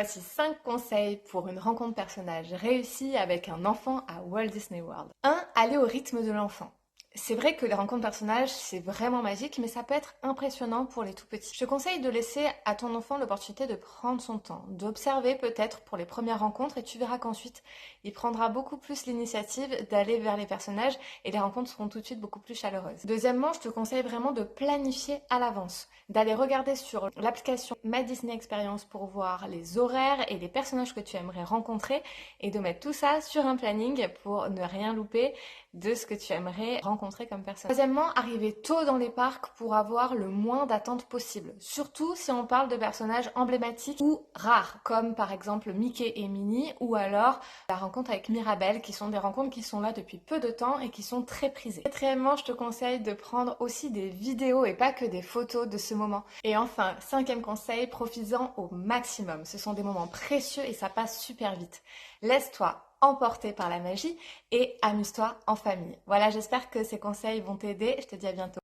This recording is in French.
Voici 5 conseils pour une rencontre personnage réussie avec un enfant à Walt Disney World. 1. Aller au rythme de l'enfant. C'est vrai que les rencontres personnages, c'est vraiment magique, mais ça peut être impressionnant pour les tout petits. Je te conseille de laisser à ton enfant l'opportunité de prendre son temps, d'observer peut-être pour les premières rencontres, et tu verras qu'ensuite, il prendra beaucoup plus l'initiative d'aller vers les personnages et les rencontres seront tout de suite beaucoup plus chaleureuses. Deuxièmement, je te conseille vraiment de planifier à l'avance, d'aller regarder sur l'application My Disney Experience pour voir les horaires et les personnages que tu aimerais rencontrer et de mettre tout ça sur un planning pour ne rien louper de ce que tu aimerais rencontrer comme personne. Troisièmement, arriver tôt dans les parcs pour avoir le moins d'attente possible. Surtout si on parle de personnages emblématiques ou rares, comme par exemple Mickey et Minnie, ou alors la rencontre avec Mirabel, qui sont des rencontres qui sont là depuis peu de temps et qui sont très prisées. Quatrièmement, je te conseille de prendre aussi des vidéos et pas que des photos de ce moment. Et enfin, cinquième conseil, profites-en au maximum. Ce sont des moments précieux et ça passe super vite. Laisse-toi emporter par la magie et amuse-toi en famille. Voilà, j'espère que ces conseils vont t'aider. Je te dis à bientôt.